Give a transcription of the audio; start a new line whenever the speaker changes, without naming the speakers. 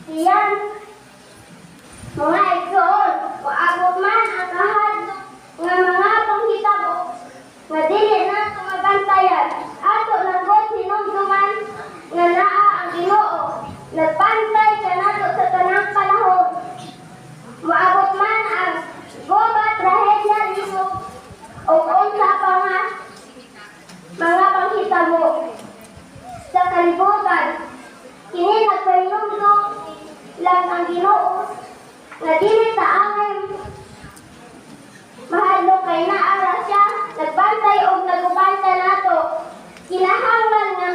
Iyan, mga igsoon, maabot man ang kahadlok nga mga panghitabo, nga dili na tumabantayan, ato nagod hinumduman, nga naa ang Ginoo, nagpantay kanato sa tanang panahon. Maabot man ang gubat trahedya nimo, o unsa pa nga mga panghitabo sa kalibutan, kini nagpahinumdum lang ang Ginoo nga dili ta angay mahadlok kay naa siya nagbantay og nagubanta nato kinahanglan nga